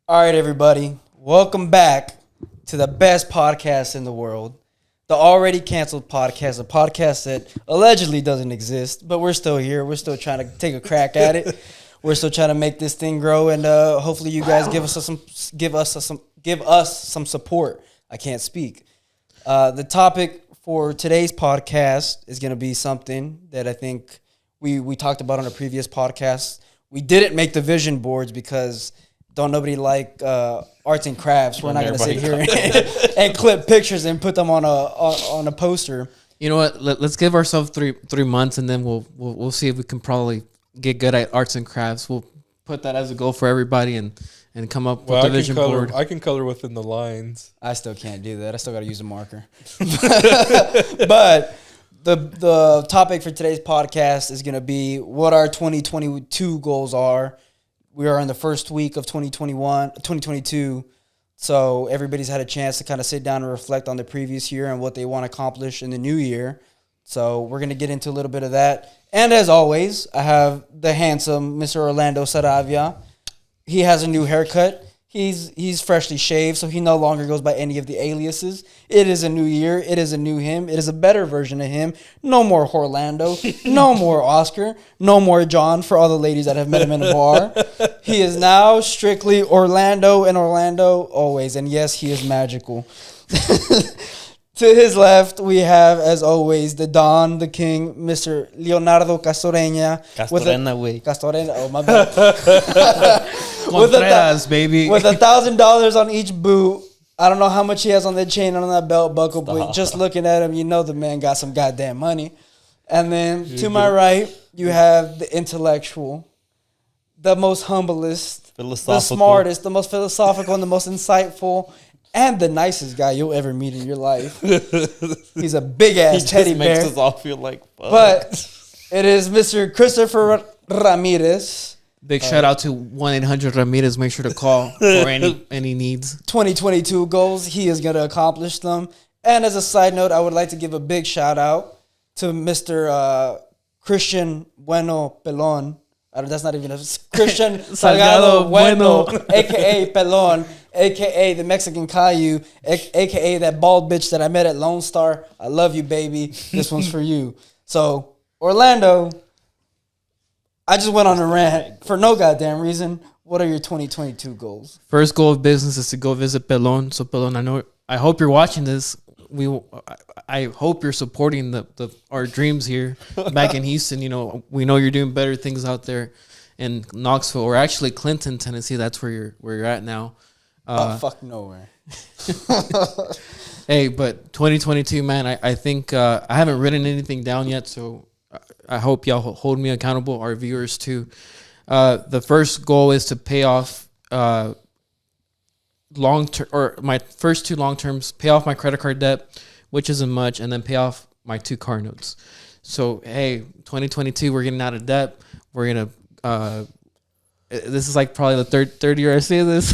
All right, everybody. Welcome back to the best podcast in the world. The already canceled podcast, a podcast that allegedly doesn't exist, but we're still here. We're still trying to take a crack at it. We're still trying to make this thing grow, and hopefully, you guys give us some support. I can't speak. The topic for today's podcast is going to be something that I think we talked about on a previous podcast. We didn't make the vision boards because don't nobody like arts and crafts. We're not going to sit here and clip pictures and put them on a poster. You know what? Let's give ourselves three months, and then we'll see if we can probably get good at arts and crafts. We'll put that as a goal for everybody and come up with the vision board. I can color within the lines. I still can't do that. I still got to use a marker. But the topic for today's podcast is going to be what our 2022 goals are. We are in the first week of 2022. So everybody's had a chance to kind of sit down and reflect on the previous year and what they want to accomplish in the new year. So we're going to get into a little bit of that. And as always, I have the handsome Mr. Orlando Saravia. He has a new haircut. He's freshly shaved, so he no longer goes by any of the aliases. It is a new year. It is a new him. It is a better version of him. No more Orlando. No more Oscar. No more John for all the ladies that have met him in the bar. He is now strictly Orlando and Orlando always. And yes, he is magical. To his left, we have, as always, the Don, the King, Mr. Leonardo Castorena. Castorena, oh, my bad. Contreras, baby. With $1,000 on each boot. I don't know how much he has on that chain and on that belt buckle, but just looking at him, you know the man got some goddamn money. And then to my right, you have the intellectual, the most humblest, the smartest, the most philosophical, and the most insightful, and the nicest guy you'll ever meet in your life. He's a big-ass teddy bear. He makes us all feel like fuck. But it is Mr. Christopher Ramirez. Big shout out to 1-800-RAMIREZ. Make sure to call for any needs. 2022 goals. He is going to accomplish them. And as a side note, I would like to give a big shout out to Mr. Christian Bueno Pelon. That's not even a Christian Salgado Bueno, a.k.a. Pelon, a.k.a. the Mexican Caillou, a.k.a. that bald bitch that I met at Lone Star. I love you, baby. This one's for you. So, Orlando, I just went on a rant for no goddamn reason. What are your 2022 goals? First goal of business is to go visit Pelon. So, Pelon, I hope you're watching this. I hope you're supporting our dreams here back in Houston. You know, we know you're doing better things out there in Knoxville, or actually Clinton, Tennessee. That's where you're at now. Fuck nowhere. Hey, but 2022, man, I think I haven't written anything down yet, so I hope y'all hold me accountable, our viewers too. The first goal is to pay off long-term, or my first two long terms, pay off my credit card debt, which isn't much, and then pay off my 2 car notes. So, hey, 2022, we're getting out of debt. We're going to, this is like probably the third year I say this.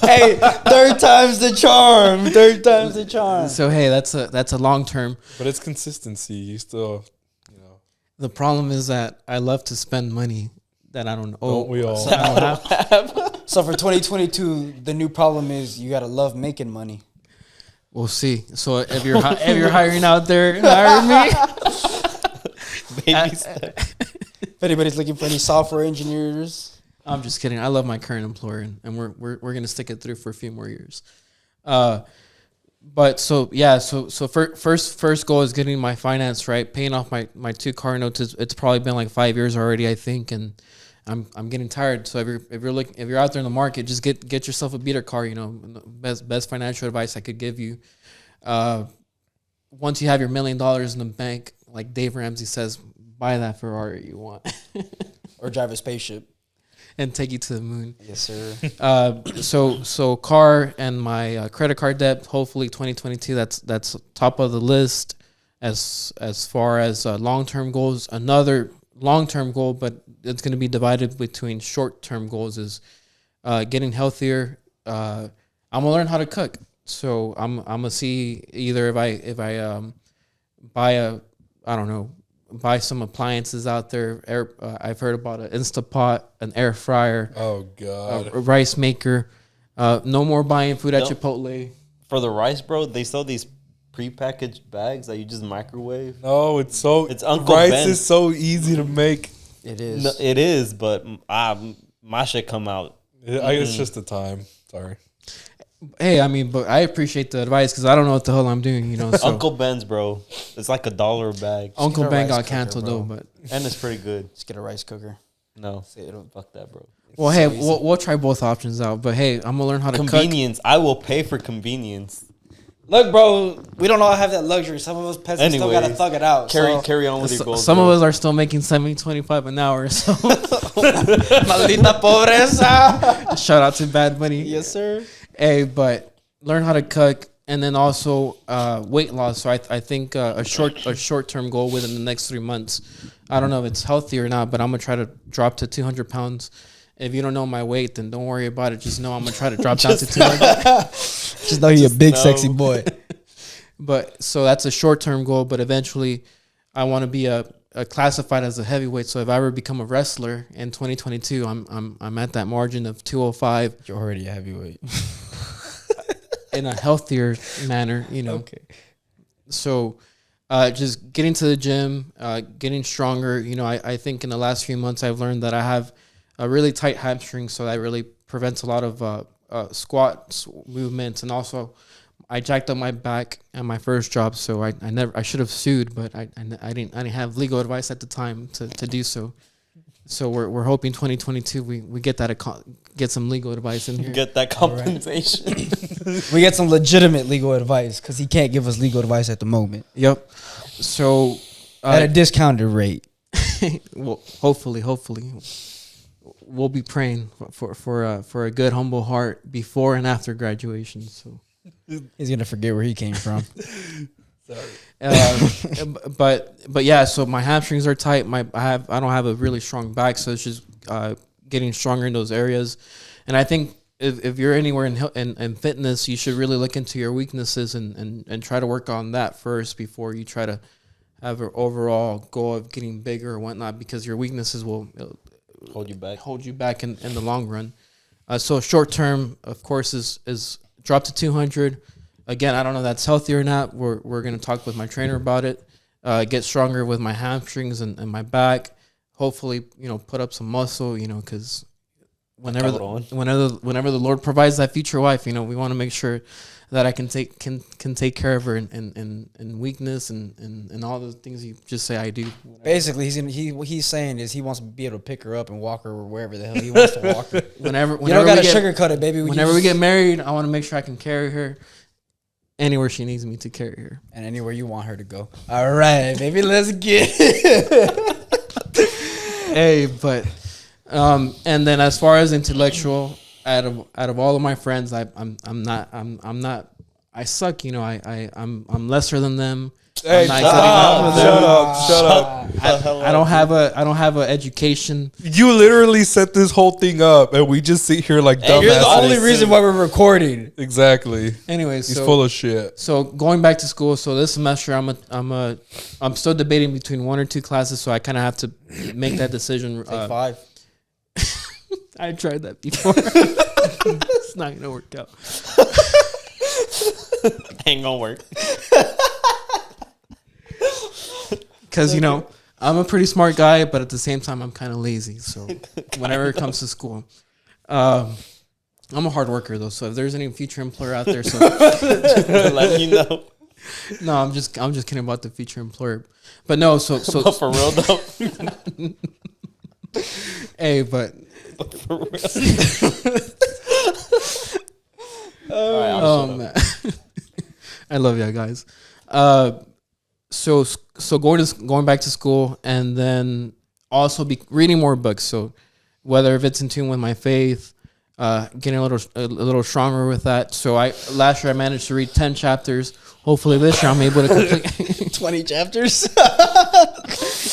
Hey, third time's the charm. Third time's the charm. So, hey, that's a long term. But it's consistency. You still, you know. The problem is that I love to spend money that I don't owe. Don't we all? So I don't have. So for 2022, the new problem is you got to love making money. We'll see. So if you're hiring out there, hire me. If anybody's looking for any software engineers, I'm just kidding. I love my current employer, and we're gonna stick it through for a few more years. But so yeah, so first goal is getting my finance right, paying off my 2 car notes. It's probably been like 5 years already, I think, and I'm getting tired. So if you're out there in the market, just get yourself a beater car. You know, best financial advice I could give you. Once you have your $1 million in the bank, like Dave Ramsey says, buy that Ferrari you want, or drive a spaceship and take you to the moon. Yes, sir. So car and my credit card debt. Hopefully 2022. That's top of the list as far as long-term goals. Another long-term goal, but it's going to be divided between short-term goals, is getting healthier. I'm gonna learn how to cook, so I'm gonna see either if I buy a buy some appliances out there. I've heard about an Instapot, an air fryer, Oh God. a rice maker. No more buying food at No. Chipotle. For the rice, bro, they sell these prepackaged bags that you just microwave. No, it's so. It's Uncle rice Ben's. is so easy to make. It is. No, it is, but my shit come out. It's just the time. Sorry. Hey, I mean, but I appreciate the advice because I don't know what the hell I'm doing, you know. So Uncle Ben's, bro. It's like $1 a bag. Uncle Get a Ben rice got cooker, canceled bro. though, but And it's pretty good. Just get a rice cooker. No, It'll- fuck that, bro. well, so hey, easy. we'll try both options out. But hey, I'm gonna learn how to cook. Convenience. I will pay for convenience. Look, bro, we don't all have that luxury. Some of us peasants still gotta Anyways, thug it out. Carry on with your goals. Some bro. of us are still making $7.25 an hour. So Maldita pobreza. shout out to Bad Bunny. Yes, sir. Hey, but learn how to cook, and then also weight loss. So I think a short term goal within the next 3 months. I don't know if it's healthy or not, but I'm gonna try to drop to 200 pounds. If you don't know my weight, then don't worry about it. Just know I'm gonna try to drop down to 200. Just know you're a big, know. sexy boy. But so that's a short term goal. But eventually, I want to be a classified as a heavyweight. So if I ever become a wrestler in 2022, I'm at that margin of 205 You're already a heavyweight. in a healthier manner, you know. Okay. So just getting to the gym, getting stronger. You know, I think in the last few months I've learned that I have a really tight hamstring, so that really prevents a lot of squat movements. And also, I jacked up my back at my first job, so I should have sued, but I didn't have legal advice at the time to do so. So we're hoping 2022 we get get some legal advice in here. Get that compensation. We get some legitimate legal advice because he can't give us legal advice at the moment Yep. So at a discounted rate. well, hopefully we'll be praying for a good humble heart before and after graduation. So, He's gonna forget where he came from. but yeah. So my hamstrings are tight. I don't have a really strong back, so it's just getting stronger in those areas. And I think if you're anywhere in fitness, you should really look into your weaknesses and try to work on that first before you try to have an overall goal of getting bigger or whatnot, because your weaknesses will Hold you back. in the long run. So short term, of course, is drop to 200. Again, I don't know if that's healthy or not. We're going to talk with my trainer about it. Get stronger with my hamstrings and my back. Hopefully, put up some muscle, because whenever the Lord provides that future wife, we want to make sure that I can take care of her in weakness and all the things you just say I do. Basically, he's saying is he wants to be able to pick her up and walk her wherever the hell he wants to walk her. Whenever You don't gotta we get, sugarcoat it, baby. whenever we get married, I want to make sure I can carry her anywhere she needs me to carry her. and anywhere you want her to go. All right, baby, let's get it. Hey, but and then as far as intellectual, out of all of my friends, I'm not I suck. I'm lesser than them. Hey, I'm not shut up. I don't have a education. You literally set this whole thing up, and we just sit here like dumbasses. You're the only reason why we're recording. Exactly. Anyways, He's full of shit. So going back to school, so this semester I'm still debating between 1 or 2 classes, so I kind of have to make that decision. Take 5. I tried that before. It's not gonna work out. Ain't gonna work. Because I'm a pretty smart guy, but at the same time I'm kind of lazy. So whenever it comes to school, I'm a hard worker though. So if there's any future employer out there, Let you know. no, I'm just kidding about the future employer. But no, so But for real though. hey, but For real. All right, I'll shut up. I love y'all guys. So going back to school, and then also be reading more books. So whether if it's in tune with my faith, getting a little stronger with that. So last year I managed to read 10 chapters. Hopefully this year I'm able to complete 20 chapters.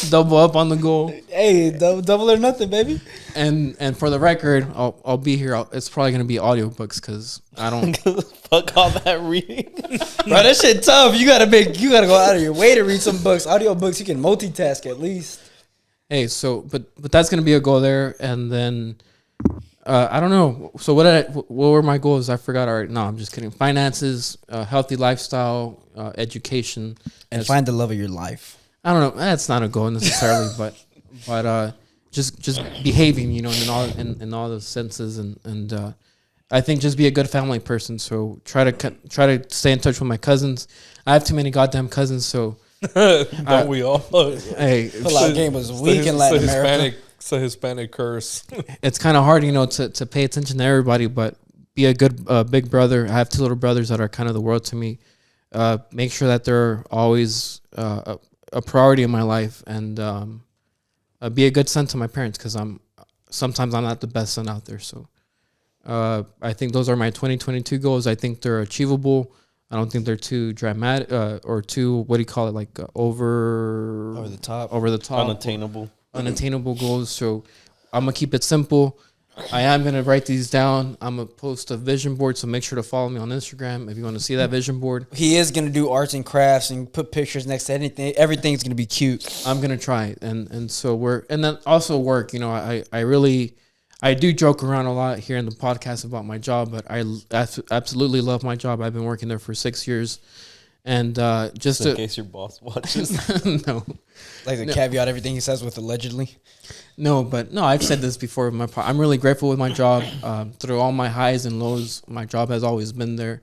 double up on the goal. Hey, double or nothing, baby. And for the record, I'll be here. It's probably gonna be audiobooks because I don't. Fuck all that reading. Bro, that shit tough. You gotta go out of your way to read some books. Audio books, you can multitask at least. Hey, so but that's gonna be a goal there, and then I don't know. So what were my goals? I forgot already. No, I'm just kidding. Finances, healthy lifestyle, education, And find the love of your life. I don't know. That's not a goal necessarily, but just behaving, you know, in all those senses, and I think just be a good family person. So try to stay in touch with my cousins. I have too many goddamn cousins, so Don't we all? hey, Pull-out game was weak in Latin America. It's a Hispanic curse. it's kind of hard, you know, to pay attention to everybody, but be a good big brother. I have two little brothers that are kind of the world to me. Make sure that they're always a priority in my life, and be a good son to my parents because sometimes I'm not the best son out there. So I think those are my 2022 goals. I think they're achievable. I don't think they're too dramatic or too, what do you call it, like over the top, unattainable goals. So I'm gonna keep it simple. I am gonna write these down. I'm gonna post a vision board, so make sure to follow me on Instagram if you want to see that vision board. He is gonna do arts and crafts and put pictures next to anything. Everything's gonna be cute. I'm gonna try it, and so and then also work. You know, I do joke around a lot here in the podcast about my job, but I absolutely love my job. I've been working there for 6 years, and just in case your boss watches. No, Like to caveat everything he says with allegedly. No, I've said this before. I'm really grateful with my job. Through all my highs and lows, my job has always been there,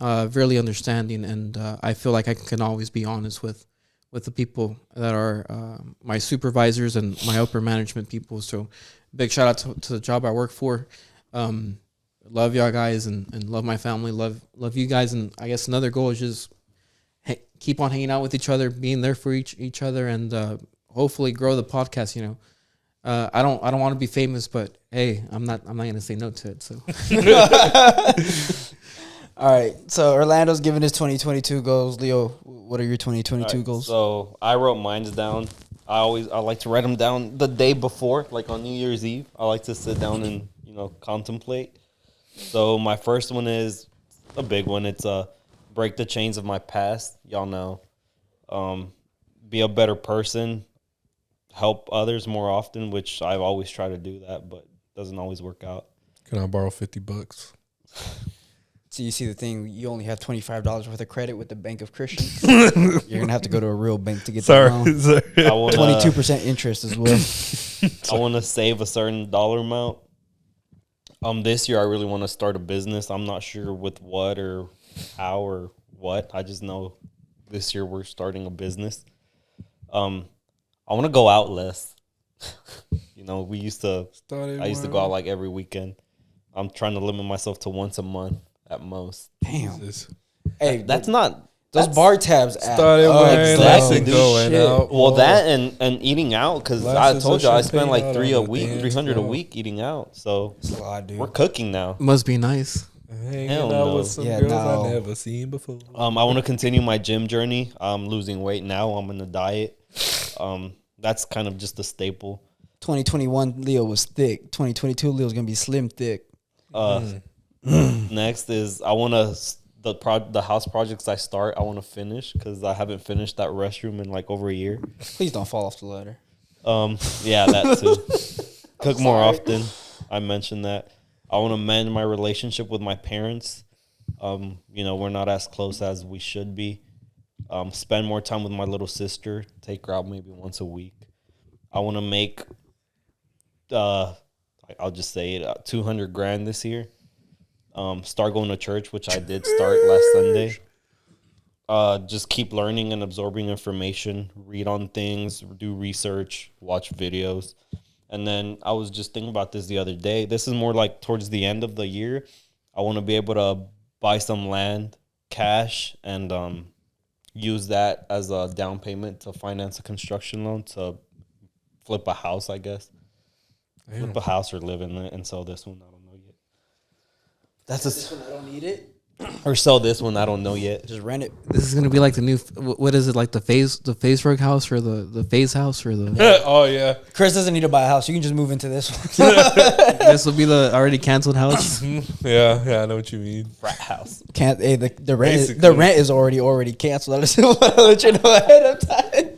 really understanding, and I feel like I can always be honest with the people that are my supervisors and my upper management people. So, big shout out to the job I work for. Love y'all guys and love my family. Love you guys, and I guess another goal is just keep on hanging out with each other, being there for each other, and hopefully grow the podcast. You know. I don't want to be famous, but hey, I'm not gonna say no to it. So, all right. So Orlando's giving his 2022 goals. Leo, what are your 2022 goals? So I wrote mine down. I like to write them down the day before, like on New Year's Eve. I like to sit down and contemplate. So my first one is a big one. It's break the chains of my past. Y'all know, be a better person. Help others more often, which I've always tried to do that, but doesn't always work out. Can I borrow $50? So you see the thing, you only have $25 worth of credit with the Bank of Christians. You're gonna have to go to a real bank to get that loan. 22% interest as well. I want to save a certain dollar amount. This year I really want to start a business. I'm not sure with what or how or what. I just know this year we're starting a business. I want to go out less. I used to go out like every weekend. I'm trying to limit myself to once a month at most. Damn. Hey, that's not those bar tabs. Exactly. Going out. Well, that and eating out, because I told you I spend like $300 a week eating out. So that's a lot, dude. We're cooking now. Must be nice. Hanging out with some girls I never seen before. I want to continue my gym journey. I'm losing weight now. I'm on a diet. That's kind of just a staple. 2021 Leo was thick. 2022 Leo's gonna be slim thick. Next is I want to the house projects I start. I want to finish because I haven't finished that restroom in like over a year. Please don't fall off the ladder. Yeah, that too. Cook more often. I mentioned that. I want to mend my relationship with my parents. We're not as close as we should be. Spend more time with my little sister. Take her out maybe once a week. I want to make, I'll just say it, $200,000 this year. Start going to church, which I did start last Sunday. Just keep learning and absorbing information. Read on things, do research, watch videos. And then I was just thinking about this the other day. This is more like towards the end of the year. I want to be able to buy some land, cash, and use that as a down payment to finance a construction loan to flip a house, I guess. Damn. Flip a house or live in it and sell this one. I don't know yet. That's This one I don't need it. or sell this one. I don't know yet. Just rent it. This is gonna be like the new. What is it like the phase work house or the phase house or the? Oh yeah. Chris doesn't need to buy a house. You can just move into this one. This will be the already canceled house. Yeah, I know what you mean. Frat house. Can't. Hey, the rent. Basically. The rent is already canceled. I just want to let you know ahead of time.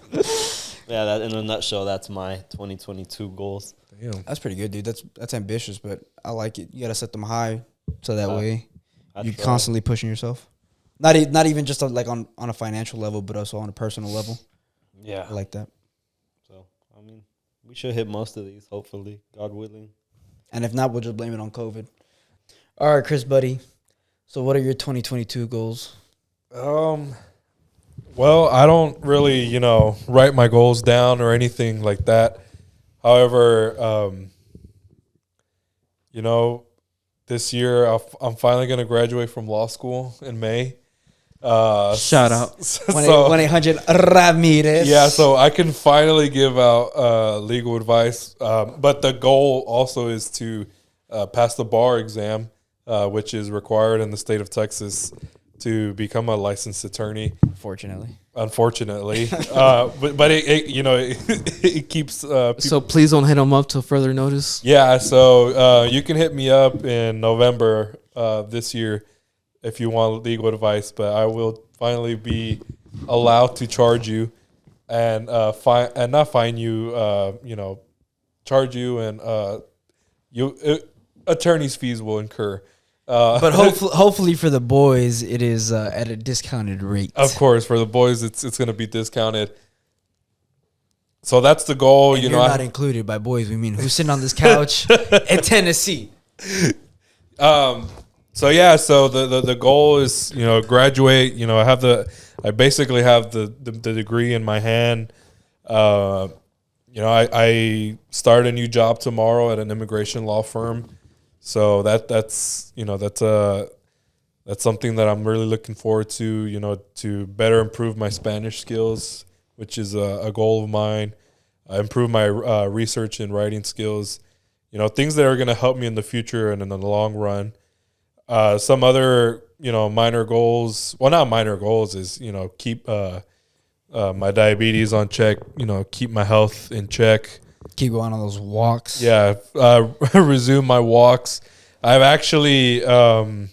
Yeah, that in a nutshell, that's my 2022 goals. Damn. That's pretty good, dude. That's ambitious, but I like it. You gotta set them high, so that way you're constantly pushing yourself. Not even just like on a financial level, but also on a personal level. Yeah, I like that. So I mean, we should hit most of these, hopefully, God willing. And if not, we'll just blame it on COVID. All right, Chris, buddy. So, what are your 2022 goals? Well, I don't really, write my goals down or anything like that. However, this year I'm finally going to graduate from law school in May. Shout out. 1-800 Ramirez. Yeah, so I can finally give out legal advice. But the goal also is to pass the bar exam, which is required in the state of Texas to become a licensed attorney. Unfortunately, but it keeps. So please don't hit them up till further notice. Yeah, so you can hit me up in November this year if you want legal advice. But I will finally be allowed to charge you and not fine you. Charge you and attorney's fees will incur. But hopefully for the boys, it is at a discounted rate. Of course, for the boys, it's going to be discounted. So that's the goal. And you're not included by boys. We mean who's sitting on this couch in Tennessee. So yeah, so the goal is graduate. I basically have the degree in my hand. I start a new job tomorrow at an immigration law firm. So that's something that I'm really looking forward to, to better improve my Spanish skills, which is a goal of mine. Improve my research and writing skills, things that are going to help me in the future and in the long run. Some other, minor goals, well, not minor goals is, keep my diabetes on check, keep my health in check. Keep going on those walks. Yeah, resume my walks. I've actually, I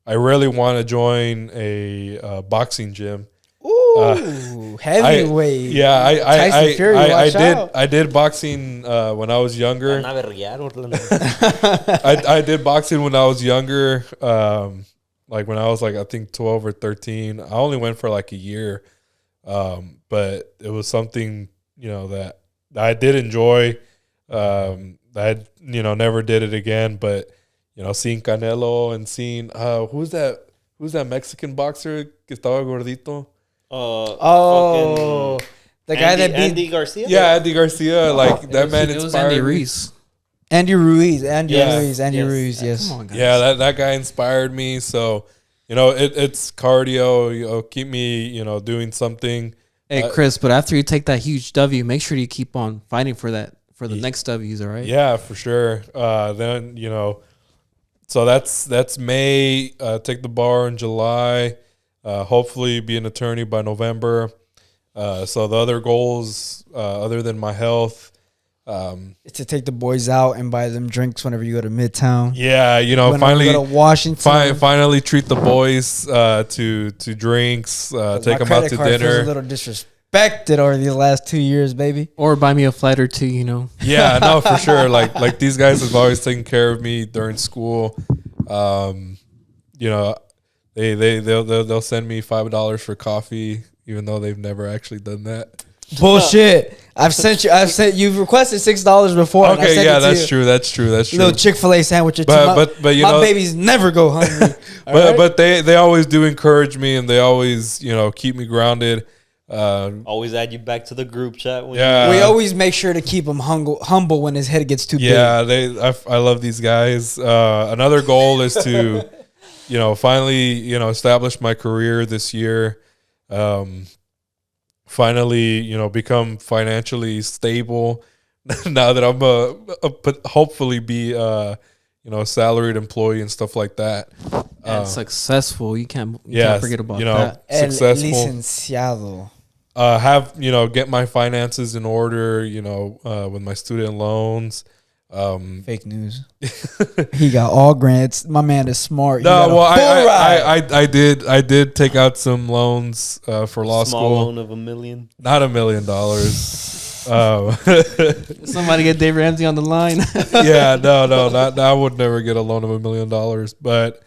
really want to join a boxing gym. Ooh, heavyweight. I did boxing when I was younger. I did boxing when I was younger. Like when I was I think 12 or 13. I only went for a year, but it was something that I did enjoy. I never did it again, but seeing Canelo and seeing who's that Mexican boxer que estaba gordito? The guy that beat Andy Garcia. Yeah, Andy Garcia. That man It was inspired Andy me. Ruiz. Andy Ruiz. Yes. Yes. Come on, guys. Yeah, that guy inspired me. So it's cardio. Keep me doing something. Hey, Chris, but after you take that huge W, make sure you keep on fighting for the next W's, all right? Yeah, for sure. Then so that's May. Take the bar in July. Hopefully, be an attorney by November. So the other goals, other than my health, It's to take the boys out and buy them drinks whenever you go to Midtown. yeah, Whenever finally you go to Washington. finally treat the boys to drinks, take them out to Feels a dinner. little disrespected over these last 2 years, baby. Or buy me a flight or two, Yeah, no, for sure. Like these guys have always taken care of me during school. They'll send me $5 for coffee, even though they've never actually done that. Bullshit. You've requested $6 before. And I Okay, sent yeah, it to that's you. true. That's true. Little Chick-fil-A sandwich or two. But My babies never go hungry. but they always do encourage me, and they always keep me grounded. Always add you back to the group chat. When We always make sure to keep him humble when his head gets too big. Yeah, I love these guys. Another goal is to, finally, establish my career this year. Finally, become financially stable. Now that I'm hopefully be salaried employee and stuff like that. And successful. You can't forget about that. Successful. Licenciado. Have get my finances in order. With my student loans. Fake news. He got all grants. My man is smart. No, well, I did take out some loans for law school. Small loan of $1 million. Not $1 million. Somebody get Dave Ramsey on the line. Yeah, no, I would never get a loan of $1 million. But,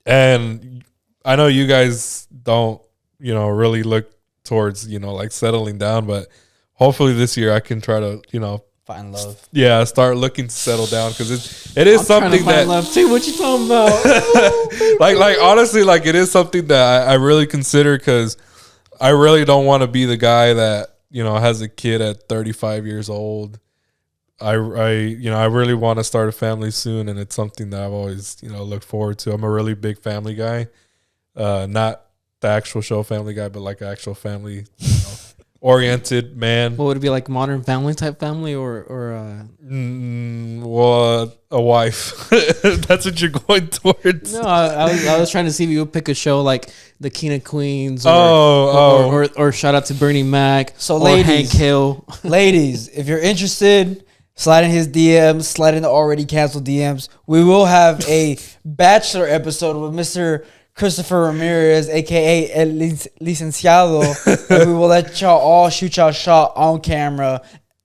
and I know you guys don't, really look towards, like settling down, but hopefully this year I can try to, find love. Yeah, start looking to settle down because it is something that love too. What you talking about? like honestly, like it is something that I really consider because I really don't want to be the guy that has a kid at 35 years old. I really want to start a family soon, and it's something that I've always looked forward to. I'm a really big family guy, not the actual show Family Guy, but like actual family. Oriented man. What would it be, like Modern Family type family or a wife? That's what you're going towards. No, I was trying to see if you would pick a show like The King of Queens or shout out to Bernie Mac. So or ladies, Hank Hill. Ladies, if you're interested, slide in his DMs, slide in the already canceled DMs. We will have a Bachelor episode with Mr. Christopher Ramirez, aka El Licenciado, and we will let y'all all shoot y'all shot on camera,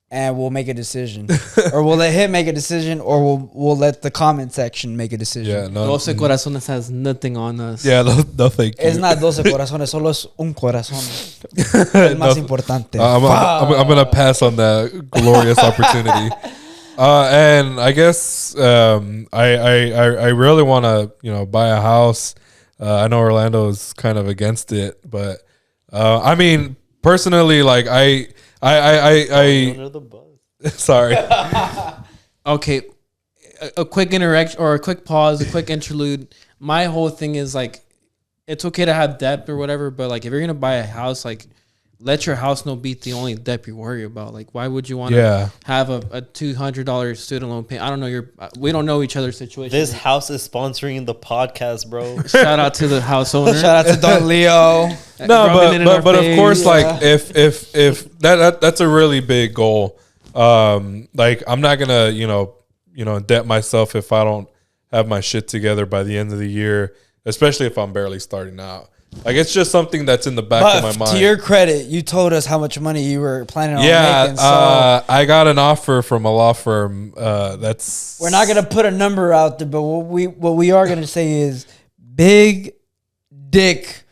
and we'll make a decision, or we'll let him make a decision, or we'll let the comment section make a decision. Yeah, no. 12 Corazones has nothing on us. Yeah, no thank you. Es not 12 corazones, solo es un corazón. El más importante. I'm gonna pass on that glorious opportunity. And I guess I really want to buy a house. I know Orlando is kind of against it, but I mean, personally, like I Under the bus. Sorry. Okay, a quick interaction or a quick pause, a quick interlude. My whole thing is like, it's okay to have debt or whatever, but like if you're gonna buy a house, like let your house note be the only debt you worry about. Like, why would you want to have a $200 student loan payment? I don't know. We don't know each other's situation. This house is sponsoring the podcast, bro. Shout out to the house owner. Shout out to Don Leo. No, but of course, like if that's a really big goal. Like I'm not gonna debt myself if I don't have my shit together by the end of the year, especially if I'm barely starting out. Like it's just something that's in the back of my mind. To your credit, you told us how much money you were planning on making. So I got an offer from a law firm. That's we're not gonna put a number out there, but what we are gonna say is big dick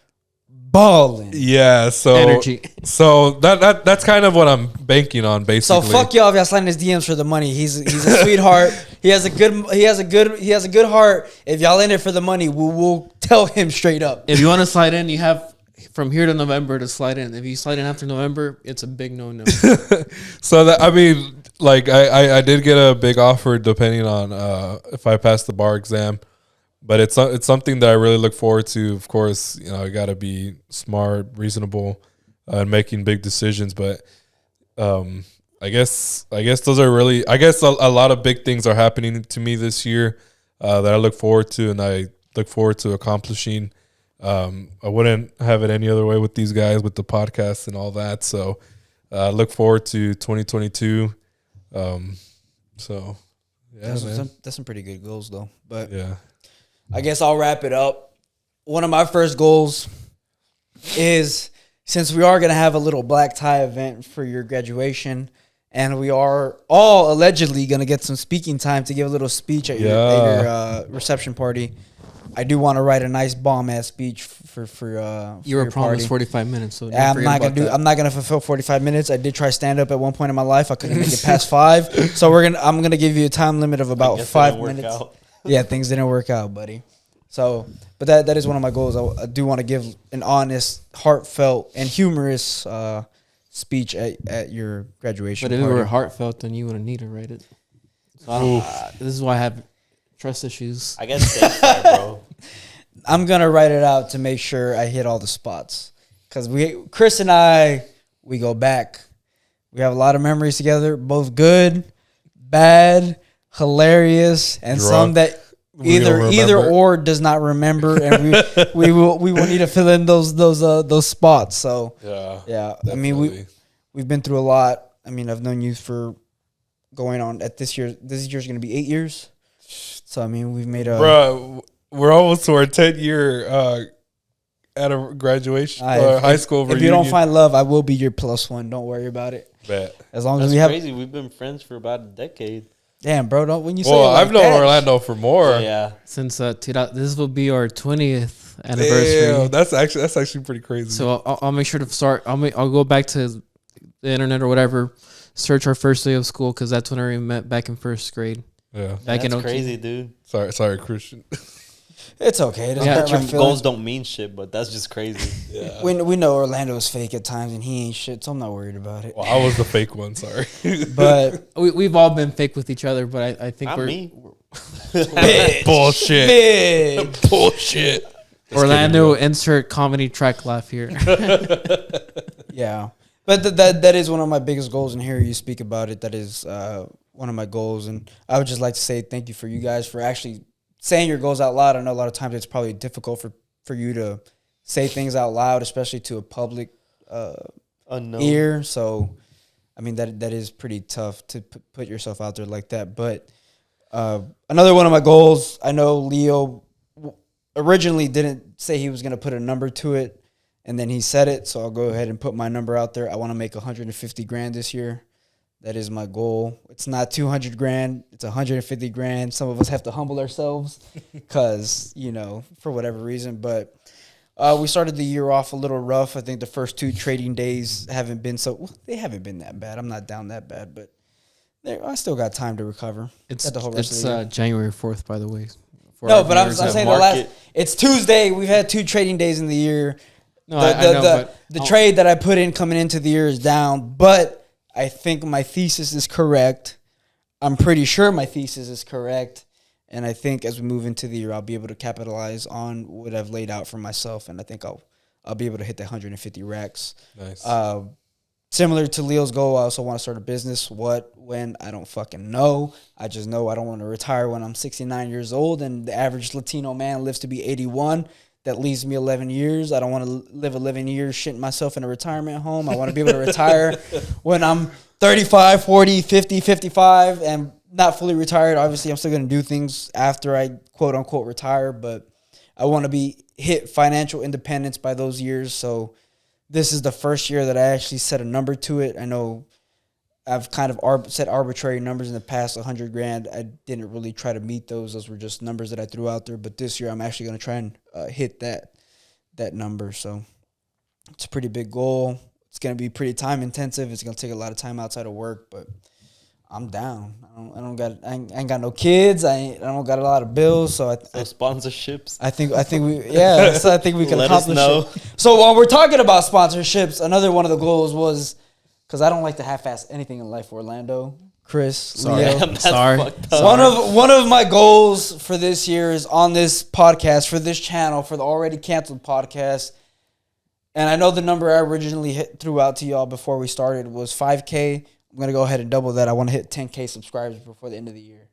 balling. Yeah, so energy. So that's kind of what I'm banking on, basically. So fuck y'all if y'all slide in his DMs for the money. He's a sweetheart. He has a good heart. If y'all in it for the money, we'll tell him straight up. If you want to slide in, you have from here to November to slide in. If you slide in after November, it's a big no. So that, I mean, like I did get a big offer depending on if I pass the bar exam. But it's something that I really look forward to. Of course, I got to be smart, reasonable, and making big decisions. But I guess those are really. I guess a lot of big things are happening to me this year that I look forward to, and I look forward to accomplishing. I wouldn't have it any other way with these guys, with the podcast and all that. So I look forward to 2022. So yeah, that's some pretty good goals though. But yeah. I guess I'll wrap it up. One of my first goals is, since we are going to have a little black tie event for your graduation, and we are all allegedly going to get some speaking time to give a little speech at your reception party, I do want to write a nice bomb-ass speech for you were your promised party. 45 minutes, so I'm not gonna fulfill 45 minutes. I did try stand up at one point in my life. I couldn't make it past 5. So I'm gonna give you a time limit of about 5 minutes. Yeah, things didn't work out, buddy. So, but that is one of my goals. I do want to give an honest, heartfelt, and humorous speech at your graduation party. But if party. it were heartfelt, then you wouldn't need to write it. So this is why I have trust issues. I guess that's that, bro. I'm gonna write it out to make sure I hit all the spots. Cause Chris and I, we go back. We have a lot of memories together, both good, bad, hilarious, and Drunk. some that We don't either remember. or does not remember, and we will need to fill in those spots. So Yeah. I mean definitely. we've been through a lot. I mean, I've known you for going on at this year's going to be 8 years. So I mean, we've made a Bruh, we're almost to our 10-year at a graduation high school If reunion. you don't find love, I will be your plus one. Don't worry about it. Bet. As long as That's we have. crazy. We've been friends for about a decade. Damn, bro, don't when you say Well, it like I've known that, Orlando for more. Yeah. Since this will be our 20th anniversary. Damn, that's actually pretty crazy. So I'll make sure to start. I'll go back to the internet or whatever, search our first day of school because that's when I met back in first grade. yeah. Back That's in crazy, dude. Sorry, Christian. It's okay. It doesn't Yeah, hurt Your my goals feelings. don't mean shit, but that's just crazy. Yeah. We know Orlando is fake at times, and he ain't shit, so I'm not worried about it. Well, I was the fake one. Sorry. But We've all been fake with each other, but I think Not we're me. Bullshit. big. Bullshit. Orlando. Insert comedy track laugh here. Yeah, but that is one of my biggest goals. And hearing you speak about it, that is one of my goals. And I would just like to say thank you for you guys for actually saying your goals out loud. I know a lot of times it's probably difficult for you to say things out loud, especially to a public Unknown. ear. So, I mean, that is pretty tough to put yourself out there like that. But another one of my goals, I know Leo originally didn't say he was going to put a number to it, and then he said it. So I'll go ahead and put my number out there. I want to make 150 grand this year. That is my goal. It's not 200 grand. It's 150 grand. Some of us have to humble ourselves because, for whatever reason. But we started the year off a little rough. I think the first 2 trading days haven't been they haven't been that bad. I'm not down that bad, but I still got time to recover. It's Got the whole rest of the year. January 4th, by the way. For No, our but I'm viewers saying that- the market. it's Tuesday. We've had 2 trading days in the year. No, I know, but The trade that I put in coming into the year is down, but I think my thesis is correct. I'm pretty sure my thesis is correct. And I think as we move into the year, I'll be able to capitalize on what I've laid out for myself. And I think I'll be able to hit the 150 racks. Nice. Similar to Leo's goal, I also want to start a business. When, I don't fucking know. I just know I don't want to retire when I'm 69 years old and the average Latino man lives to be 81. That leaves me 11 years. I don't want to live 11 years shitting myself in a retirement home. I want to be able to retire when I'm 35, 40, 50, 55, and not fully retired. Obviously, I'm still going to do things after I quote unquote retire, but I want to hit financial independence by those years. So this is the first year that I actually set a number to it. I know I've kind of set arbitrary numbers in the past, 100 grand. I didn't really try to meet those. Those were just numbers that I threw out there. But this year, I'm actually going to try and hit that number. So it's a pretty big goal. It's going to be pretty time intensive. It's going to take a lot of time outside of work, but I'm down. I ain't got no kids. I don't got a lot of bills. So Sponsorships. I think so I think we can Let us accomplish know. it. So while we're talking about sponsorships, another one of the goals was, because I don't like to half-ass anything in life, Orlando, Chris, Sorry. Leo. That's Sorry. fucked up. One of my goals for this year is on this podcast, for this channel, for the already canceled podcast. And I know the number I originally threw out to y'all before we started was 5K. I'm going to go ahead and double that. I want to hit 10K subscribers before the end of the year.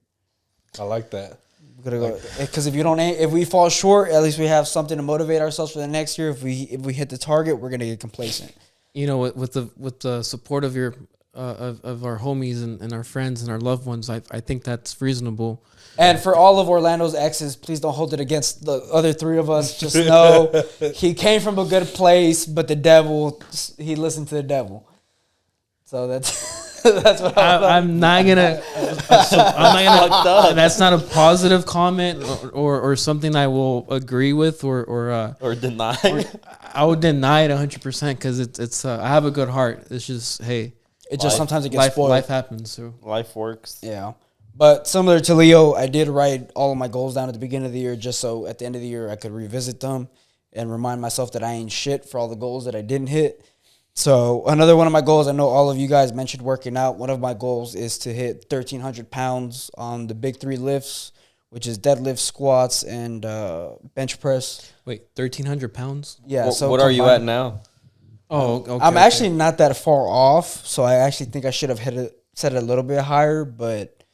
I like that. We're gonna go because if we fall short, at least we have something to motivate ourselves for the next year. If we hit the target, we're gonna get complacent. with the support of your of our homies and our friends and our loved ones, I think that's reasonable. And for all of Orlando's exes, please don't hold it against the other 3 of us. Just know he came from a good place, but the devil, he listened to the devil. So that's what I'm not gonna. That's not a positive comment or something I will agree with or deny. I would deny it 100% because it's I have a good heart. It's just hey, it just sometimes it gets spoiled. Life happens. So Life works. Yeah. But similar to Leo, I did write all of my goals down at the beginning of the year just so at the end of the year I could revisit them and remind myself that I ain't shit for all the goals that I didn't hit. So another one of my goals, I know all of you guys mentioned working out. One of my goals is to hit 1,300 pounds on the big 3 lifts, which is deadlift, squats, and bench press. wait, 1,300 pounds? Yeah. What are you at now? Oh, okay. I'm actually not that far off, so I actually think I should have set it a little bit higher, but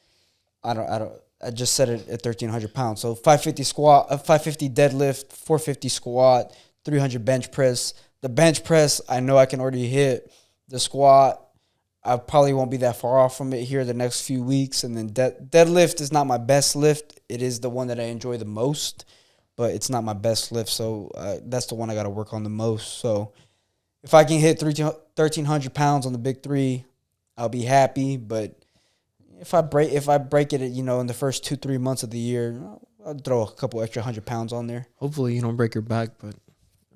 I just set it at 1,300 pounds. So 550 squat, 550 deadlift, 450 squat, 300 bench press. The bench press, I know I can already hit. The squat, I probably won't be that far off from it here the next few weeks. And then deadlift is not my best lift. It is the one that I enjoy the most, but it's not my best lift. So that's the one I got to work on the most. So if I can hit 1,300 pounds on the big three, I'll be happy. But if I break it, in the first 2-3 months of the year, I'll throw a couple extra 100 pounds on there. Hopefully you don't break your back, but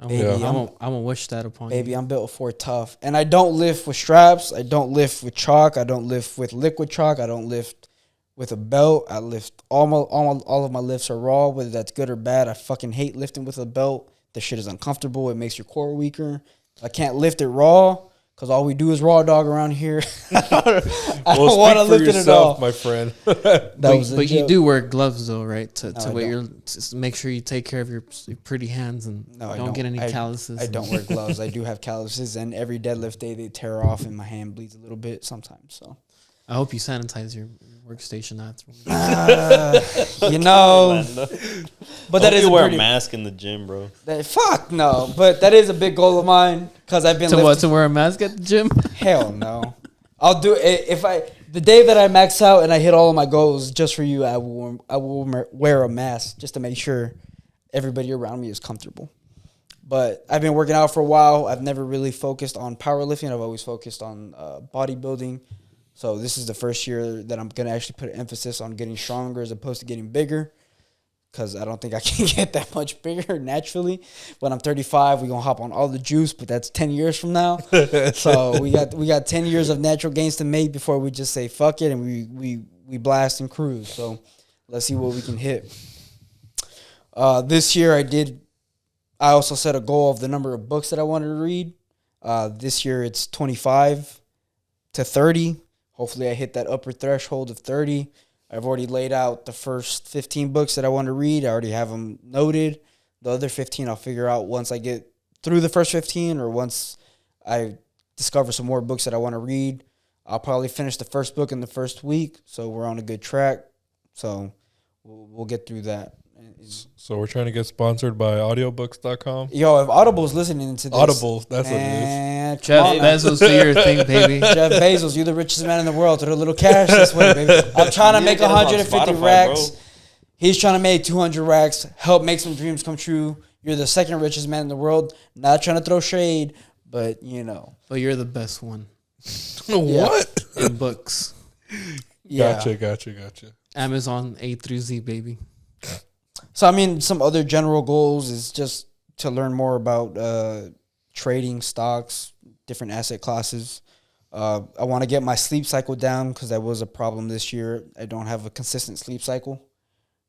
I'm gonna wish that upon you. Baby, I'm built for tough. And I don't lift with straps. I don't lift with chalk. I don't lift with liquid chalk. I don't lift with a belt. I lift all of my lifts are raw, whether that's good or bad. I fucking hate lifting with a belt. The shit is uncomfortable. It makes your core weaker. I can't lift it raw because all we do is raw dog around here. I don't want to lift it at all, my friend. But you do wear gloves though, right? To make sure you take care of your pretty hands and don't get any calluses. I don't wear gloves. I do have calluses, and every deadlift day they tear off, and my hand bleeds a little bit sometimes. So I hope you sanitize your workstation after. But that is wear a mask in the gym, bro. Fuck no. But that is a big goal of mine because I've been to wear a mask at the gym. Hell no. I'll do it the day that I max out and I hit all of my goals just for you. I will wear a mask just to make sure everybody around me is comfortable. But I've been working out for a while. I've never really focused on powerlifting. I've always focused on bodybuilding. So this is the first year that I'm going to actually put an emphasis on getting stronger as opposed to getting bigger, because I don't think I can get that much bigger naturally. When I'm 35, we're going to hop on all the juice, but that's 10 years from now. So we got 10 years of natural gains to make before we just say fuck it and we blast and cruise. So let's see what we can hit. This year I also set a goal of the number of books that I wanted to read. This year it's 25 to 30. Hopefully I hit that upper threshold of 30. I've already laid out the first 15 books that I want to read. I already have them noted. The other 15 I'll figure out once I get through the first 15 or once I discover some more books that I want to read. I'll probably finish the first book in the first week, so we're on a good track. So we'll get through that. So we're trying to get sponsored by audiobooks.com. Yo, if Audible's listening to this. Audible, that's what it is. Jeff Bezos, do your thing, baby. Jeff Bezos, you're the richest man in the world. Throw a little cash this way, baby. I'm trying to make 150 racks. Bro. He's trying to make 200 racks. Help make some dreams come true. You're the second richest man in the world. Not trying to throw shade, but But you're the best one. What? In books. Yeah. Gotcha. Amazon A through Z, baby. So, I mean, some other general goals is just to learn more about trading stocks, different asset classes. I want to get my sleep cycle down because that was a problem this year. I don't have a consistent sleep cycle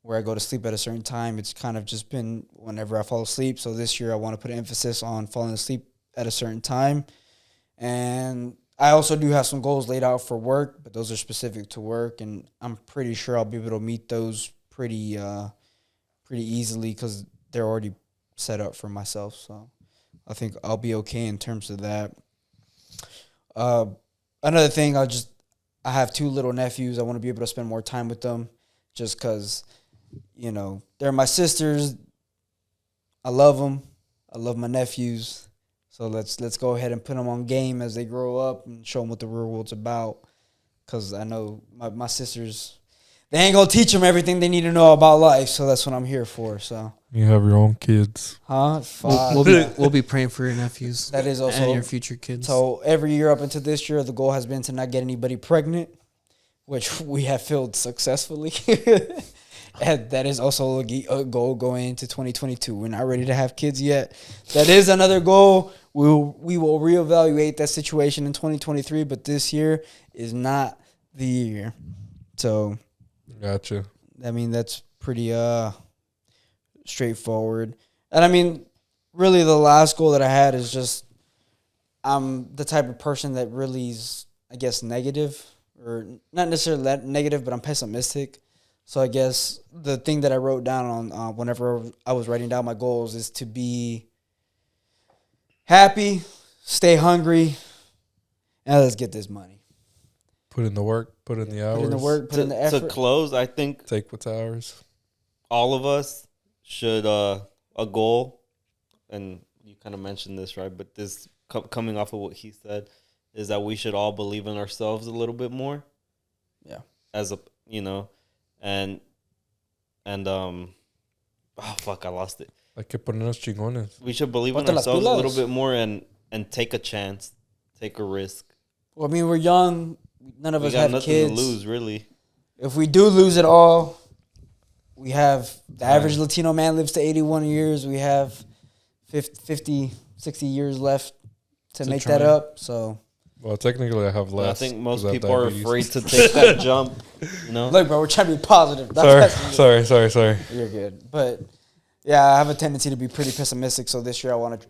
where I go to sleep at a certain time. It's kind of just been whenever I fall asleep. So this year I want to put emphasis on falling asleep at a certain time. And I also do have some goals laid out for work, but those are specific to work. And I'm pretty sure I'll be able to meet those pretty easily because they're already set up for myself. So I think I'll be okay in terms of that. Another thing, I have 2 little nephews. I want to be able to spend more time with them just because, they're my sisters. I love them. I love my nephews. So let's go ahead and put them on game as they grow up and show them what the real world's about. Because I know my sisters, they ain't going to teach them everything they need to know about life. So that's what I'm here for. So you have your own kids. Huh? We'll be praying for your nephews. That is also and your future kids. So every year up until this year, the goal has been to not get anybody pregnant, which we have filled successfully. And that is also a goal going into 2022. We're not ready to have kids yet. That is another goal. We will reevaluate that situation in 2023, but this year is not the year. So, gotcha. I mean, that's pretty straightforward. And I mean, really the last goal that I had is just I'm the type of person that really is, I guess, negative, or not necessarily that negative, but I'm pessimistic. So I guess the thing that I wrote down on whenever I was writing down my goals is to be happy, stay hungry, and let's get this money. Put in the work, put in the hours. Put in the work, put in the effort. To close, I think Take what's ours. all of us should a goal, and you kind of mentioned this, right? But this coming off of what he said is that we should all believe in ourselves a little bit more. Yeah. As a and oh fuck, I lost it. Hay que ponernos chingones. We should believe in Ponte las ourselves a pilas. little bit more and take a chance, take a risk. Well, I mean, we're young. None of We us got have nothing kids. to lose, really. If we do lose it all, we have the average Latino man lives to 81 years. We have 50, 60 years left to make that try. up. So, Well, technically, I have And less. I think most 'cause I have people are diabetes. afraid to take that jump. look, bro, we're trying to be positive. That's Sorry. You're good. But, yeah, I have a tendency to be pretty pessimistic. So this year I want to,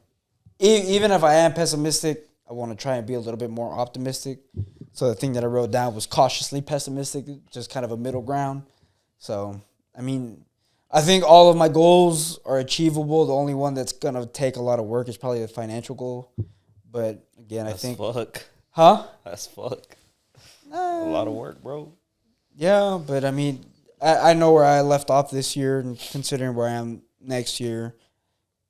even if I am pessimistic, I want to try and be a little bit more optimistic. So the thing that I wrote down was cautiously pessimistic, just kind of a middle ground. So, I mean, I think all of my goals are achievable. The only one that's going to take a lot of work is probably the financial goal. But, again, That's I think... fuck. Huh? That's fuck. A lot of work, bro. Yeah, but, I mean, I know where I left off this year and considering where I am next year.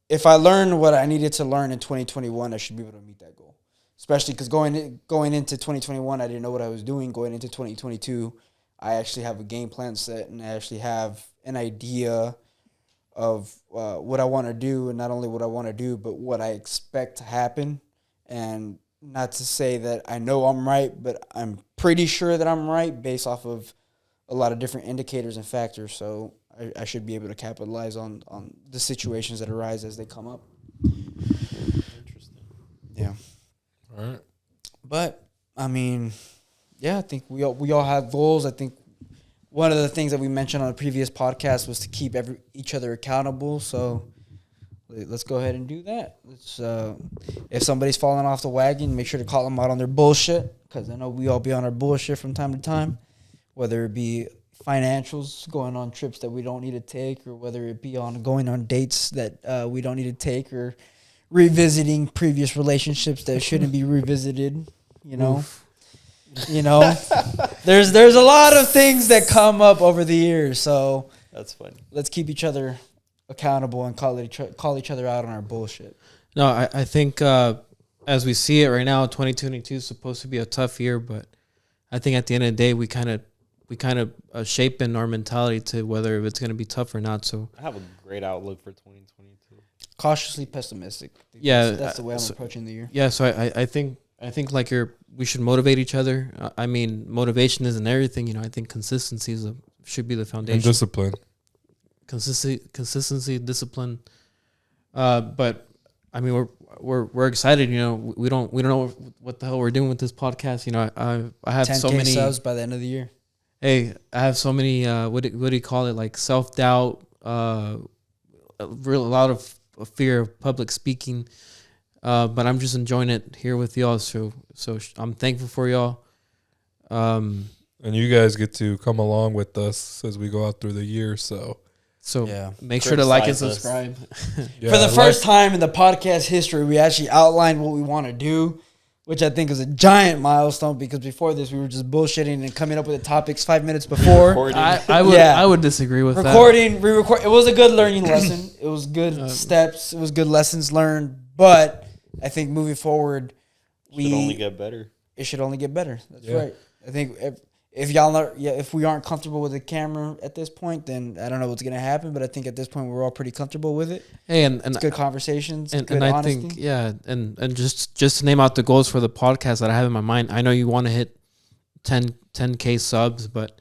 If I learn what I needed to learn in 2021, I should be able to meet that goal. Especially because going into 2021, I didn't know what I was doing. Going into 2022, I actually have a game plan set, and I actually have an idea of what I want to do, and not only what I want to do, but what I expect to happen. And not to say that I know I'm right, but I'm pretty sure that I'm right based off of a lot of different indicators and factors. So I should be able to capitalize on the situations that arise as they come up. Interesting. Yeah. All right. But I mean, yeah, I think we all have goals. I think one of the things that we mentioned on the previous podcast was to keep each other accountable. So let's go ahead and do that. Let's if somebody's falling off the wagon, make sure to call them out on their bullshit, because I know we all be on our bullshit from time to time, whether it be financials, going on trips that we don't need to take, or whether it be on going on dates that we don't need to take, or revisiting previous relationships that shouldn't be revisited, you know. Oof. You know, there's a lot of things that come up over the years, so That's funny. let's keep each other accountable and call each other out on our bullshit. No, I think as we see it right now, 2022 is supposed to be a tough year, but I think at the end of the day, we kind of shape in our mentality to whether it's going to be tough or not. So I have a great outlook for 2022. Cautiously pessimistic. Yeah, That's the way I'm so- approaching the year. yeah, so I think like we should motivate each other. I mean, motivation isn't everything. You know, I think consistency should be the foundation. And discipline. Consistency, discipline. But I mean, we're excited. You know, we don't know what the hell we're doing with this podcast. You know, I have 10K so many subs by the end of the year. Hey, I have so many. What do you call it? Like self-doubt. A lot of fear of public speaking. But I'm just enjoying it here with y'all. So I'm thankful for y'all. And you guys get to come along with us as we go out through the year. So Yeah. make sure to like and Criticize us. subscribe. yeah, For the like- first time in the podcast history, we actually outlined what we want to do, which I think is a giant milestone, because before this we were just bullshitting and coming up with the topics 5 minutes before. Recording. I would disagree with Recording, re-record. It was a good learning lesson. It was good steps. It was good lessons learned. But I think moving forward, Should only get better. it should only get better. That's Yeah. right. I think if we aren't comfortable with the camera at this point, then I don't know what's gonna happen. But I think at this point we're all pretty comfortable with it. that. Hey, and It's good conversations. and, good and I honesty. think and just to name out the goals for the podcast that I have in my mind. I know you want to hit 10K subs, but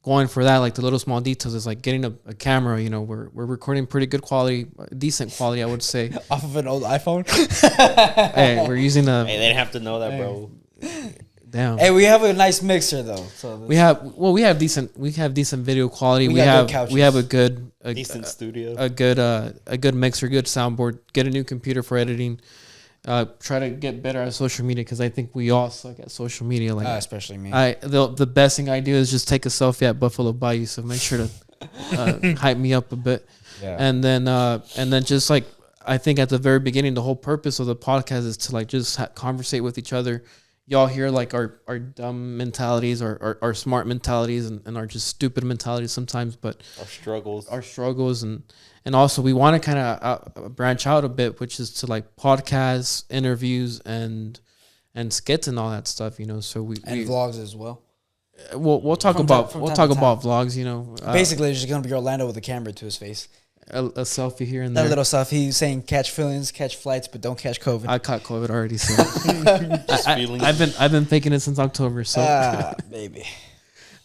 going for that, like the little small details, is like getting a camera. You know, we're recording pretty good quality, decent quality, I would say. Off of an old iPhone. Hey, we're using a Hey, they didn't have to know that, bro. damn. Hey, we have a nice mixer though. So We have decent video quality. We We got have good couches. we have a good Decent studio. a good mixer, good soundboard. Get a new computer for editing. Try to get better at social media, because I think we all suck at social media. Like especially me. the best thing I do is just take a selfie at Buffalo Bayou. So make sure to hype me up a bit. Yeah. And then just like, I think at the very beginning, the whole purpose of the podcast is to like just conversate with each other, y'all hear like our dumb mentalities, our smart mentalities, and our just stupid mentalities sometimes, but our struggles, and also we want to kind of branch out a bit, which is to like podcasts, interviews, and skits and all that stuff, you know. So we vlogs as well. We'll talk about vlogs, you know. Basically, it's just gonna be Orlando with a camera to his face. A selfie here and that there. Little selfie saying catch feelings, catch flights, but don't catch COVID. I caught COVID already, so just feelings. I've been faking it since October, so baby.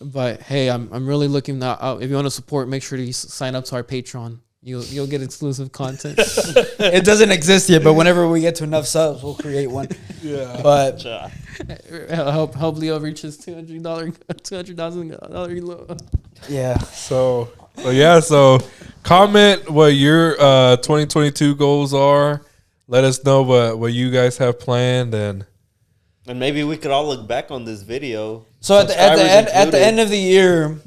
But hey, I'm really looking out. If you want to support, make sure to sign up to our Patreon. You'll get exclusive content. It doesn't exist yet, but whenever we get to enough subs, we'll create one. Yeah. But help Leo reach his $200,000. Yeah. So comment what your 2022 goals are. Let us know what you guys have planned, and maybe we could all look back on this video. So at the end of the year,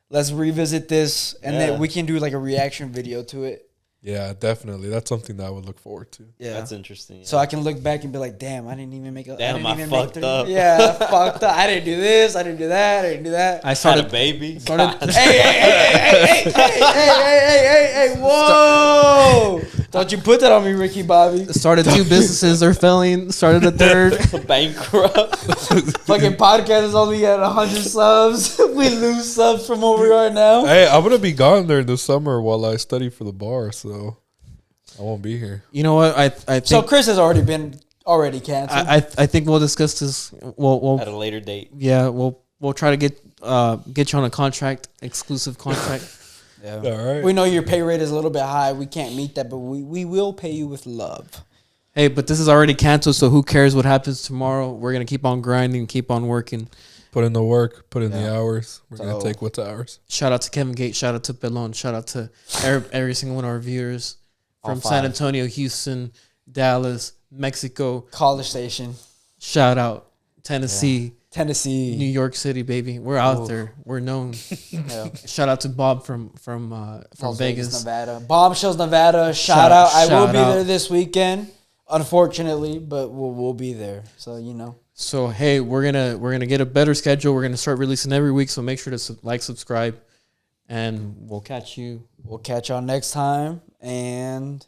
let's revisit this, and then we can do like a reaction video to it. Yeah, definitely. That's something that I would look forward to. Yeah, that's interesting. Yeah. So I can look back and be like, "Damn, I didn't even make a. Damn, I fucked up. Yeah, I fucked up. I didn't do this. I didn't do that. I didn't do that. I started had a baby. Hey! Whoa! Don't you put that on me, Ricky Bobby? Started 2 businesses, they're failing. Started a 3rd. Bankrupt. Fucking podcast is only at 100 subs. We lose subs from where we are now. Hey, I'm gonna be gone during the summer while I study for the bar, so I won't be here. You know what? I think so. Chris has already been canceled. I think we'll discuss this. We'll at a later date. Yeah, we'll try to get you on a contract, exclusive contract. Yeah. All right. We know your pay rate is a little bit high. We can't meet that, but we will pay you with love. Hey, but this is already canceled, so who cares what happens tomorrow? We're gonna keep on grinding, keep on working. Put in the work, put in the hours. We're gonna take what's ours. Shout out to Kevin Gates, shout out to Belon, shout out to every single one of our viewers from San Antonio, Houston, Dallas, Mexico, College Station. Shout out Tennessee. Tennessee, New York City, baby. We're out there. We're known. Yeah. Shout out to Bob from Vegas, Nevada. Bombshells, Nevada. Shout out. I will be there this weekend, unfortunately, but we'll be there. So you know. So hey, we're gonna get a better schedule. We're gonna start releasing every week. So make sure to like, subscribe, and we'll catch you. We'll catch y'all next time, and